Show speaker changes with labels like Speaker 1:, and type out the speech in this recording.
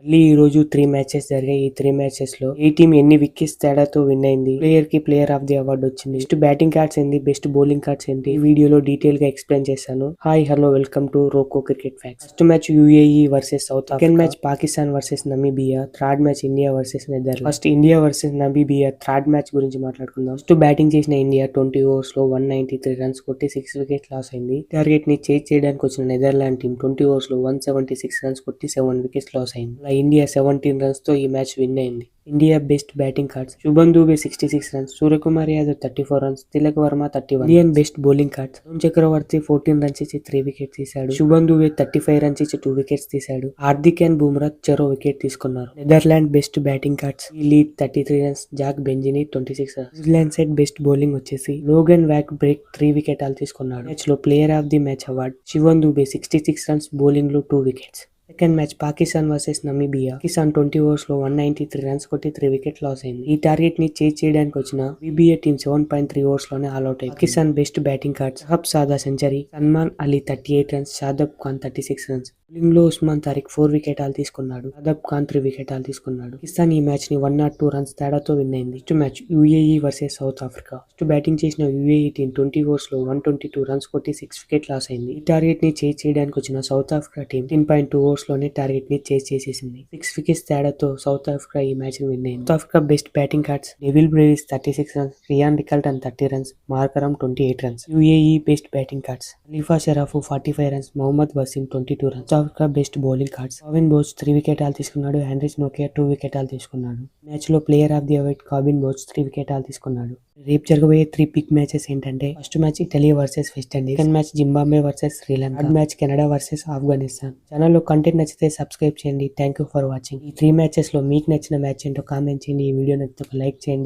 Speaker 1: మళ్ళీ ఈ రోజు 3 మ్యాచెస్ జరిగాయి. ఈ 3 మ్యాచెస్ లో ఏ టీం ఎన్ని వికెట్స్ తేడాతో విన్ అయింది, ప్లేయర్ కి ప్లేయర్ ఆఫ్ ది అవార్డు వచ్చింది, బెస్ట్ బ్యాటింగ్ కార్డ్స్ ఏంటి, బెస్ట్ బౌలింగ్ కార్డ్స్ ఏంటి, ఈ వీడియోలో డీటెయిల్ గా ఎక్స్ప్లెయిన్ చేశాను. Hi hello welcome to roko cricket facts. First match UAE versus south Africa, second match Pakistan versus Namibia, third match India versus Netherlands. First India versus Namibia third match గురించి మాట్లాడుకుందాం. First batting చేసిన India 20 overs లో 193 runs కొట్టి 6 wickets loss అయింది. Target ని chase చేయడానికి వచ్చిన Netherland team 20 overs లో 176 రన్స్ కొట్టి 7 వికెట్స్ లాస్ అయింది. అలా ఇండియా 17 రన్స్ తో ఈ మ్యాచ్ విన్ అయింది. India best batting cards: Shivam Dube 66 runs, Suryakumar Yadav 34 runs, Tilak Varma 31. Indian best bowling cards: Varun Chakravarthy 14 runs ఇచ్చి 3 వికెట్స్ తీశాడు. శుభన్ దూబే 35 రన్స్ ఇచ్చి 2 వికెట్స్ తీశాడు. హార్దిక్ అండ్ బుమ్రా చెరో వికెట్ తీసుకున్నారు. Netherland best batting cards: Leede 33 runs, Jack బెంజిని 26 runs. New Zealand side best bowling వచ్చేసి లోగన్ వ్యాక్ బ్రేక్ 3 వికెట్ తీసుకున్నాడు. మ్యాచ్ లో player of the match award Shivam Dube 66 runs, bowling లో 2 wickets. Second match Pakistan versus Namibia. Pakistan 20 overs లో 193 రన్స్ కొట్టి 3 వికెట్ లాస్ అయింది. ఈ టార్గెట్ ని చేజ్ చేయడానికి వచ్చిన బీబీఏ టీమ్ 7.3 ఓవర్స్ లోనే ఆల్అౌట్ అయింది. Pakistan best batting cards: Sahab సాదా century, Salman Ali 38 runs, Shadab Khan 36 runs. Bowling లో ఉస్మాన్ తారిక్ 4 వికెట్ తీసుకున్నాడు. షాదబ్ ఖాన్ 3 వికెట్ తీసుకున్నాడు. పాకిస్తాన్ ఈ మ్యాచ్ ని 102 రన్స్ తేడాతో విన్ అయింది. Next match UAE versus south Africa. First batting చేసిన యుఏఈ టీం 20 ఓవర్స్ లో 122 రన్స్ కొట్టి 6 వికెట్ లాస్ అయింది. ఈ టార్గెట్ ని చేజ్ చేయడానికి వచ్చిన సౌత్ ఆఫ్రికా టీం 10.2 ఓవర్స్ లోనే టార్గెట్ ని చేజ్ చేసేసింది. 6 వికెట్స్ తేడాతో సౌత్ ఆఫ్రికా ఈ మ్యాచ్ ని విన్ అయింది. South Africa best batting cards: Dewald Brevis 36 runs, Ryan Rickelton 30 runs, Markram 28 runs. UAE best batting cards: Khalifa Sharaf 45 runs, Mohammad Waseem 22 runs. South Africa best bowling cards: Corbin Bosch 3 wicket తీసుకున్నాడు. Heinrich నోకియా 2 wicket తీసుకున్నాడు. Match లో player of the award కావిన్ Bosch 3 wicket తీసుకున్నాడు. రేపు జరగబోయే 3 big matches ఏంటంటే: first match Italy versus West Indies, second match Zimbabwe versus Sri Lanka, third match Canada versus Afghanistan. ఛానల్లో content నచ్చితే సబ్స్క్రైబ్ చేయండి. Thank you for watching. ఈ 3 మ్యాచెస్ లో మీకు నచ్చిన మ్యాచ్ ఏంటో కామెంట్ చేయండి. ఈ వీడియో నచ్చితే ఒక లైక్ చేయండి.